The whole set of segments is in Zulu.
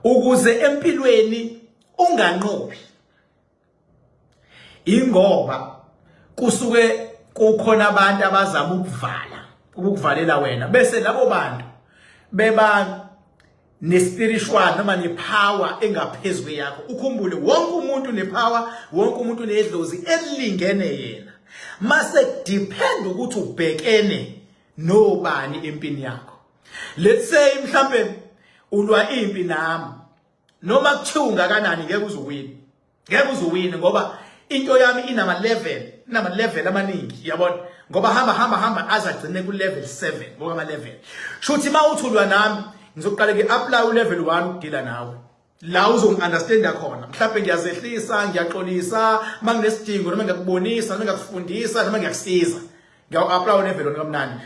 ukuze empilweni unganqobi ingoba kusuke kukhona abantu abazama ukukuvalela wena bese labo bantu beba nespiritual noma nepower engaphezulu yakho. Ukhumbule wonke umuntu nepower, wonke umuntu nedlozi elilingene yena. Mase depend ukuthi ubhekene nobani empini yakho. Let's say mhlambe ulwa impi nami noma kuthiwa ungakanani ngeke uzuwina. Ngeke uzuwina ngoba into yami inama level amaningi yabona ngoba hamba azagcine ku level 7 ngoba ama level. Shuthi mawuthulwa nami ngizoqala ke apply u level 1 ukudila nawe. La uzongiunderstanda khona. Mhlawumbe ngiyazehlisa, ngiyaxolisa, manginesidingo noma ngiyakubonisa noma ngiyakufundisa noma ngiyakusiza. Ngiyaw-apply u level 1 kamnandi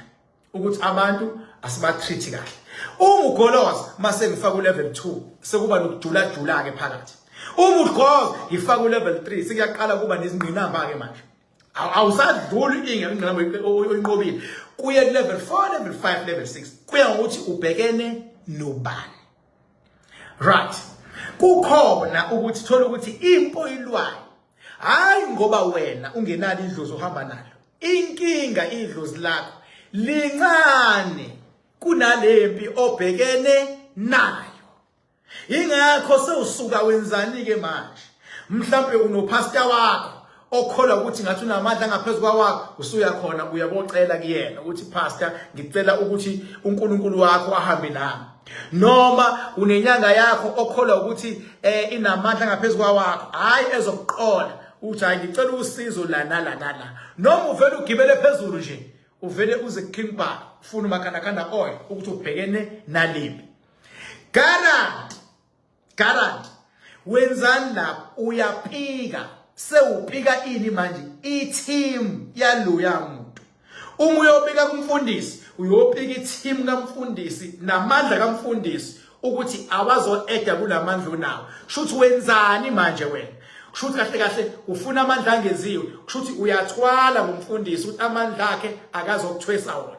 ukuthi abantu asiba-treat kahle. Uma ugoloza mase ngifaka u level 2 sekuba nokujula ke phakathi. Uma ugqoza ngifaka u level 3 sekuyaqala kuba nezingqinamba ke manje. Awusadluli ingqinamba oyinqobile. Kuye ku level 4, level 5, level 6. Kuya ngokuthi ubhekene nobani. Right. Kukhona ukuthi thola ukuthi impo ilwayo. Hayi ngoba wena ungenalo idlozi ohamba nalo. Inkinga idlozi lakho lincane kunalempi obhekene nayo. Ingakho sewusuka wenzani ke manje? Mhlawumbe unopastor wakho okholwa ukuthi ngathi unamandla ngaphezulu kwawakho, usuya khona uyabocela kuyena ukuthi pastor ngicela ukuthi uNkulunkulu wakho ahambe nami. Noma unenyanga yakho okholwa ukuthi inamandla ngaphezulu kwawakho, hayi ezokuqola uthi hayi ngicela usizo la nala. Noma uvela ugibele phezulu nje, uvele uze King Bar ufuna umakhanakanda oil ukuthi ubhekene nalipi. Garant wenzani lapho uyapika sewupika ini manje i-team yaloya muntu. Uma uyopika kumfundisi uyopika i-team kamfundisi namandla kamfundisi ukuthi awazo-eda kulamandla onawo. Shuthi wenzani manje wena? Kushuthi kahle ufuna amandla angeziwe. Kushuthi uyathwala ngumfundisi ukuthi amandla akhe akazokuthwesa wona.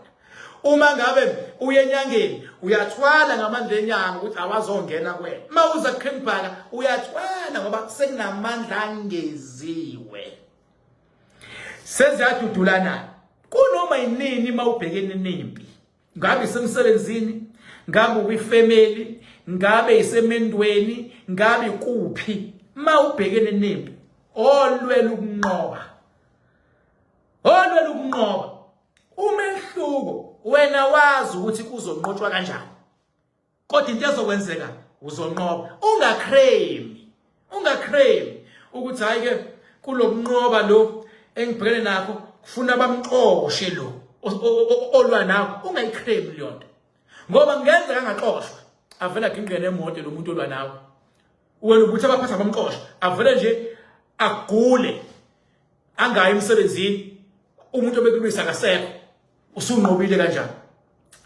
Uma ngabe uye enyangeni uyathwala ngamandla enyanga ukuthi awazongena kuwena. Mawuza kukhembhaka uyathwala ngoba sekunamandla angeziwe. Seziyadudulana. Kunoma yinini mawubhekene nempi. Ngabe isemsebenzini, ngabe uyifamily, ngabe isemendweni, ngabe kuphi. Mawubhekene nempi, olwela ukunqoba. Umehluko wena wazi ukuthi kuzonqotshwa kanjani. Kodwa into ezokwenzeka uzonqoba. Ungaclaim ukuthi hayi ke kulomnqoba lo engibhekene nakho kufuna bamxoshwe lo olwa nakho. Ungayiclaim leyo nto. Ngoba ngenzeka ngaxoshwa avela gingene emoto lo muntu olwa nawe. Wena ubuthi abaphatha bamxoshwa avele nje agule angayi emsebenzini umuntu obekulwisa akasekho. Usunqobile kanjani?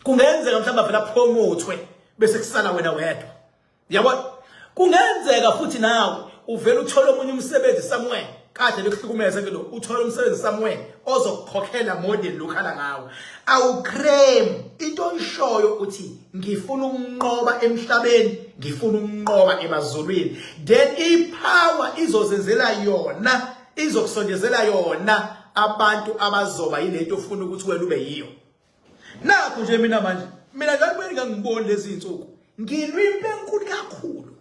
Kungenzeka mhlawumbe avela promote bese kusala wena wedwa. Yabona? Kungenzeka futhi nawe uvela uthola omunye umsebenzi somewhere kade bekuhlukumeza ke lo uthola umsebenzi somewhere ozokukhokhela model lokhala ngawe. Awuclaim into oyishoyo uthi ngifuna ukunqoba emhlabeni, ngifuna ukunqoba emazulwini. Then ipower izozenzela yona, izokusondezela yona abantu abazoba yilento ofuna ukuthi wena ube yiyo. Nakho nje mina manje, mina ngangiboni lezi insuku. Ngilwimpe enkulu kakhulu.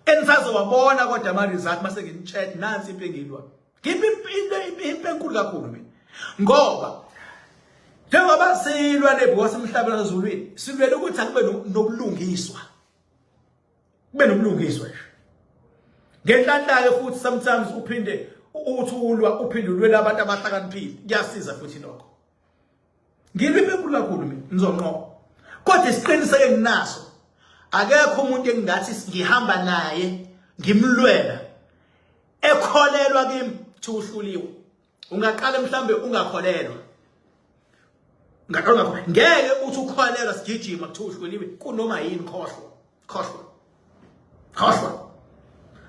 Ensazo wabona kodwa ama result mase ngichat nansi impe ngilwa. Ngimpe enkulu kakhulu mina. Ngoba njengoba silwa nebhosa emhlabeni nasezulwini, silwela ukuthi akube nobulungiswa. Kube nobulungiswa nje. Ngenhlanhla ke futhi sometimes uphinde uthulwa uphinde ulwela abantu abahlakaniphile. Kuyasiza futhi lokho. Ngilwimpe enkulu kakhulu mina ngizonqoba. Kodwa isiqiniseke nginaso. Akekho umuntu engingathi ngihamba naye ngimlwela ekholelwa kimi ukuthi uhluliwe. Ungaqala mhlambe ungakholelwa. Ngeke uthi ukholelwa sigijima ukuthi uhluliwe kunoma yini khohlwa.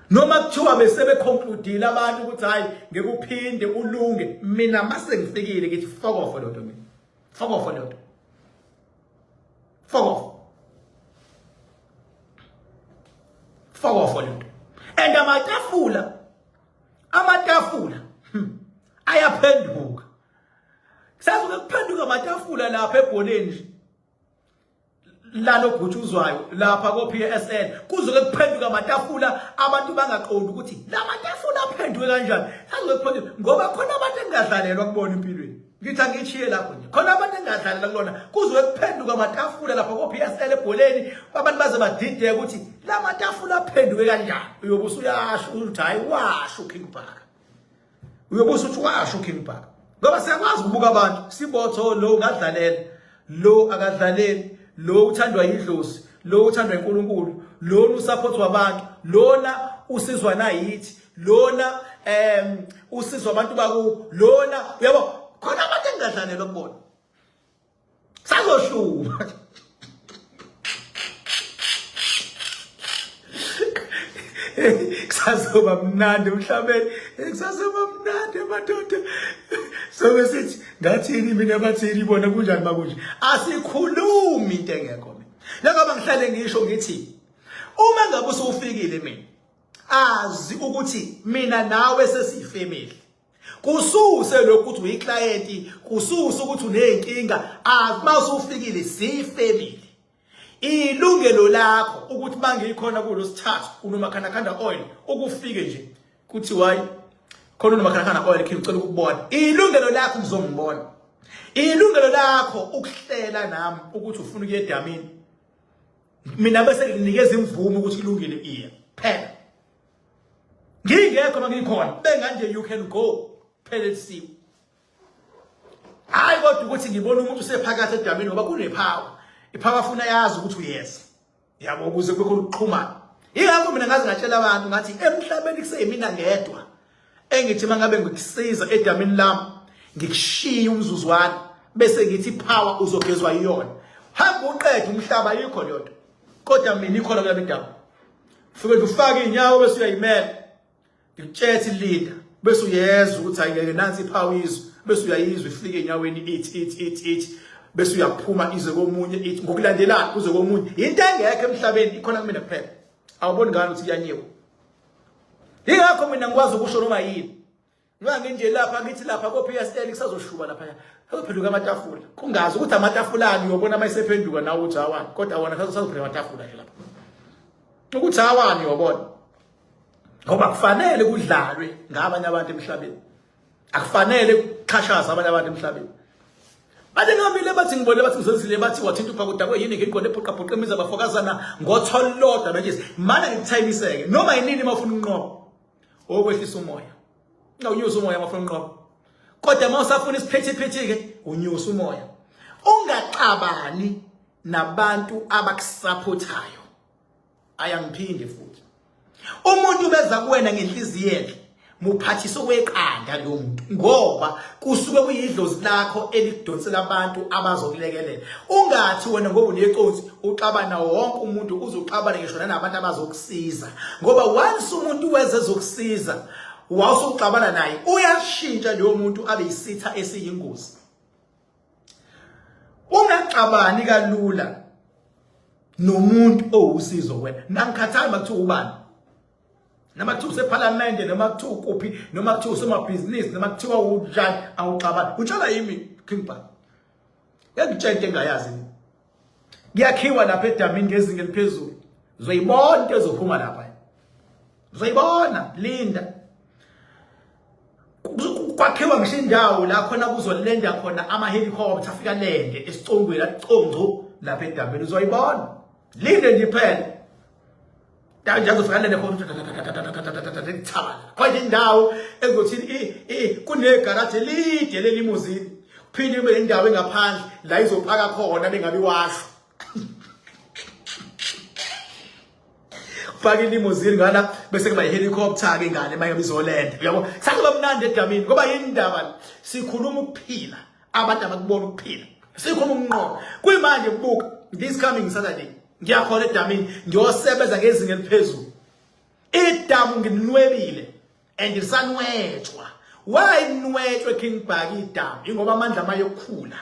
Noma kuthiwa bese beconcludeile abantu ukuthi hayi ngeke uphinde ulunge, mina mase ngifikile ngithi fuck off lo nto mina. Fuck off lo nto. Fuck off. fuck off lento. And amatafula ayaphenduka. Sazoke kuphenduka amatafula lapha ebholeni lalo bhutshuzwayo lapha ko PSL kuzoke kuphenduka amatafula abantu bangaqondi ukuthi la matafula aphenduke kanjani. Sazoke kuphenduka ngoba khona abantu engadlalelwa kubona empilweni. Ngithi angichiye lapho nje. Khona abantu engadlalela kulona kuzoke kuphenduka amatafula lapha ko PSL ebholeni abantu baze badideke ukuthi la matafula aphenduke kanjani. Uyobusa uyasho ukuthi hayi washo King Park. Uyobusa uthi washo King Park. Ngoba siyakwazi ukubuka abantu sibotho lo ngadlalela lo akadlaleli lo uthandwa yidlozi lo uthandwa iNkulunkulu lo usupport wabantu lona usizwa nayithi lona usizwa abantu baku lona yabo khona abantu engadlalelwa kubona sazoshuma kusazoba mnandi emhlabeni kusazoba mnandi madoda so besithi ngathini mina bathini bona kunjani makunje asikhulumi into engekho mina ngoba ngihlale ngisho ngithi uma ngabe usufikile mina azi ukuthi mina nawe sesifamily kususe lokuthi uyiclient kususe ukuthi unenkinga uma usufikile sifamily ilungelo lakho ukuthi mangikhona kulo sithathu unomakhanakhanda oil ukufike nje kuthi wayi khona unomakhanakhanda oil ngicela ukubona ilungelo lakho ngizongibona ilungelo lakho ukuhlela nami ukuthi ufuna ukuye edamini mina bese nginikeza imvumo ukuthi ilungile iye phela ngingekho mangikhona benganje you can go phela siwe hayi kodwa ukuthi ngibona umuntu usephakathi edamini ngoba kunepower iphaka afuna yazi ukuthi uyeza yabo ukuze kube khona ukuxhumana ingakho mina ngazi ngatshela abantu ngathi emhlabeni kuseyimina ngedwa engithi mangabe ngikusiza edamini lami ngikushiya umzuzwana bese ngithi power uzogezwa iyona hamba uqede umhlaba yikho lento kodwa mina ikhona kula bidaba ufike ufake inyawo bese uyayimela ngitshethi linda bese uyeza ukuthi ayike nansi ipower izwe bese uyayizwa ifike enyaweni ithi bese uyaphuma ize komunye ithi ngokulandelana kuze komunye into engekho emhlabeni ikhona kumina kuphela awuboni ngani ukuthi iyanyiwa ingakho mina ngikwazi ukusho noma yini ngiba nginje lapha ngithi lapha ko PSL kusazoshuba lapha uzophenduka amatafula kungazi ukuthi amatafulani uyobona mayisephenduka nawe uthi awani kodwa wona kusazophenduka amatafula nje lapha ukuthi awani uyobona ngoba kufanele kudlalwe ngabanye abantu emhlabeni akufanele ukuxhashaza abanye abantu emhlabeni Bade ngamile bathi ngibone bathi ngizenzile bathi wathinta uphakuda kweyini ngiqonde ephoqa imiza bafokazana ngotholodwa manje mana ngithimiseke noma yinini mafuna unqobo okwehlisa umoya unyusa umoya mafuna unqobo kodwa mawusafuna isiphethi ke unyusa umoya ungaxabani nabantu abakusupportayo ayangiphinde futhi umuntu beza kuwena ngenhliziyo muphathisa okweqanda lo muntu ngoba kusuke kuyidlozi lakho elidonsela abantu abazokulekelela ungathi wena ngoba uneconsi uxabana wonke umuntu uzoxabana ngisho nabantu abazokusiza ngoba once umuntu weze zokusiza wawusuxabana naye uyashintsha lo muntu abe yisitha esiyingozi ungaxabani kalula nomuntu owusizo wena nangikhathali makuthiwa ubani noma kuthiwa useparlament noma kuthiwa ukuphi noma kuthiwa usomabhizinisi noma kuthiwa unjani awuxabani utshala yimi King Park ngiyakutshela engayazi ngiyakhiwa lapha edamini ngezinga eliphezulu uzoyibona into ezophuma lapha uzoyibona linda kwakhiwa ngisho indawo la khona kuzolenda khona ama helicopter afika lende esicongweni acongco lapha edamini uzoyibona linde nje phela Njazo fanele khona thaba kwanje indawo ezothi kunegarage lide lelimuzini phinde kube indawo engaphandle la izopaka khona bengabi washo faka ilimuzini ngana bese kuba ihelicopter ke ngane maye izolenda uyabo sakuba mnandi edamini ngoba yindaba sikhuluma ukuphila abantu abakubona ukuphila sikhuluma umnqobo kuyimanje kubuka this coming Saturday ngiyakhona edamini ngiyosebenza ngezinga eliphezulu idamu nginwebile and lisanwetshwa why nwetshwe King Park idamu ingoba amandla amaye ukukhula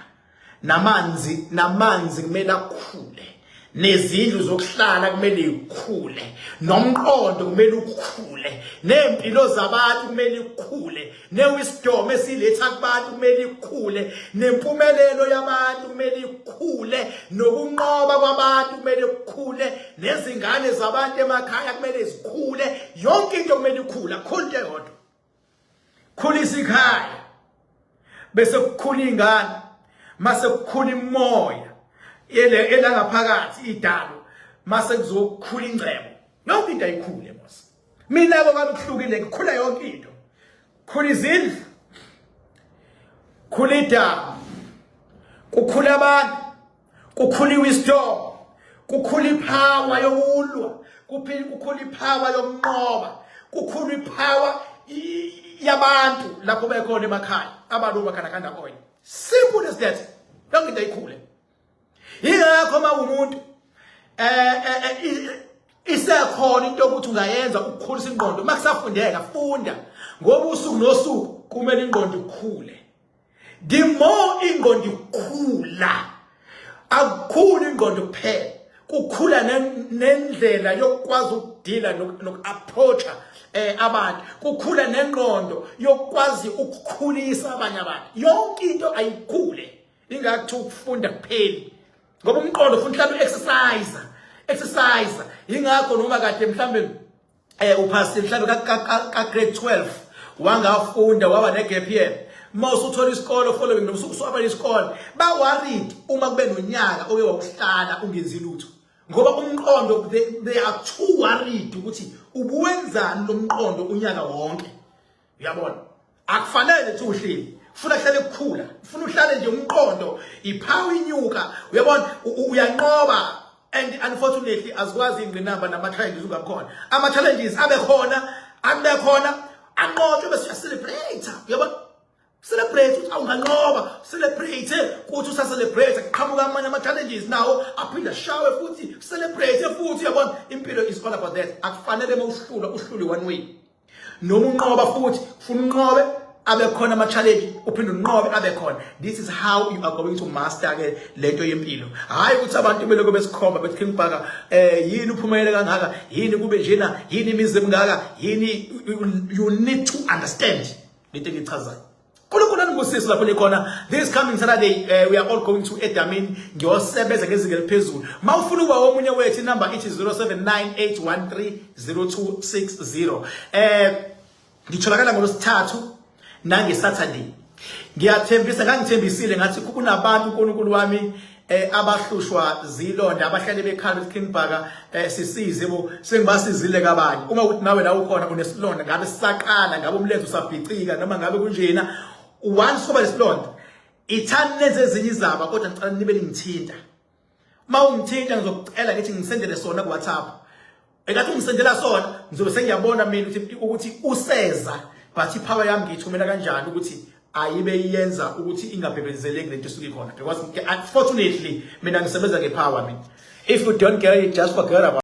namanzi kumele akhule nezindlu zokuhlala kumele ikhule, nomqondo kumele ukhule, nempilo zabantu kumele ikhule, newisdom esiletha kubantu kumele ikhule, nempumelelo yabantu kumele ikhule, nokunqoba kwabantu kumele ikhule, nezingane zabantu emakhaya kumele zikhule, yonke into kumele ikhule, akukho into eyodwa. Khulisa ikhaya bese kukhula ingane, mase kukhula imoya elangaphakathi idalo, mase kuzokhula ingcebo, yonke into ayikhule mos. Mina kwami kuhlukile, kukhula yonke into, kukhula izindlu, kukhula idamu, kukhula abantu, kukhula iwisdom, kukhula ipower yokulwa, kukhula ipower yokunqoba, kukhula ipower yabantu lapho bekhona emakhaya abantu bakhanda oil. Simple as that, yonke into ayikhule. Yingakho mawumuntu isekhona into ukuthi ungayenza ukukhulisa ingqondo. Makusafundeka funda ngoba usuku nosuku kumele ingqondo ikhule. The more ingqondo ikhula, akukhula ingqondo kuphela, kukhula nendlela yokwazi ukudila nokuapproacha abantu, kukhula nengqondo yokwazi ukukhulisa abanye abantu. Yonke into ayikhule, ingakho ukufunda kupheli. Ngoba umqondo ufuna mhlawumbe exercise. Yingakho noma kade mhlawumbe uphasile mhlawumbe ka grade 12 wangafunda waba ne gap year, mase uthola isikolo following nobusuku soba isikole, ba worried uma kube nonyaka oke wawuhlala ungenzi lutho, ngoba umqondo they are too worried ukuthi ubuwenzani lo mqondo unyaka wonke. Uyabona, akufanele ukuthi uhleli, ufuna uhlale kukhula, ufuna uhlale nje umqondo iphawu inyuka. Uyabona, uyanqoba, and unfortunately azikwazi ingqinamba nama challenges ungakhona. Ama challenges abekhona, anqotshwe bese celebrate. Uyabona, celebrate ukuthi awunganqoba, celebrate ukuthi usa celebrate, qhamuka amanye ama challenges nawo aphinda shawe futhi celebrate futhi. Uyabona, impilo is all about that. Akufanele uhlule one way, noma unqoba futhi ufuna unqobe abekhona ama challenge uphinde unqobe abekhona. This is how you are going to master ke lento yempilo. Hayi ukuthi abantu beloko besikhomba bethi King Bhaka yini uphumelele kangaka, yini kube njena, yini imizimba ngaka, yini. You need to understand lento engichazayo. This coming Saturday, we are all going to Edamin. Ngiyosebenza ngezinga eliphezulu. Mawufuna ukuba omunye wethu, number it is 0798130260. Ngitholakala ngolosithathu nangeSaturday. Ngiyathembisa, ngangithembisile ngathi kunabantu uNkulunkulu wami abahlushwa zilonda, abahlale bekhala ukuthi King Bhaka sisize bo, sengibasizile kabanye. Uma ukuthi nawe la ukhona unesilonda, ngabe sisaqala, ngabe umlenze usabhicika, noma ngabe kunjena, once kuba lesilonda ithani lenze ezinye izaba, kodwa ngicela nibe ningithinta. Uma ungithinta ngizokucela ngithi ngisendele sona ku WhatsApp. Engathi ungisendela sona ngizobe sengiyabona mina ukuthi useza, but ipower yami ngiyithumela kanjani ukuthi ayibe iyenza ukuthi ingabhebezeleki lento esuke ikhona, because unfortunately mina ngisebenza ngepower mina. If you don't get it, just forget about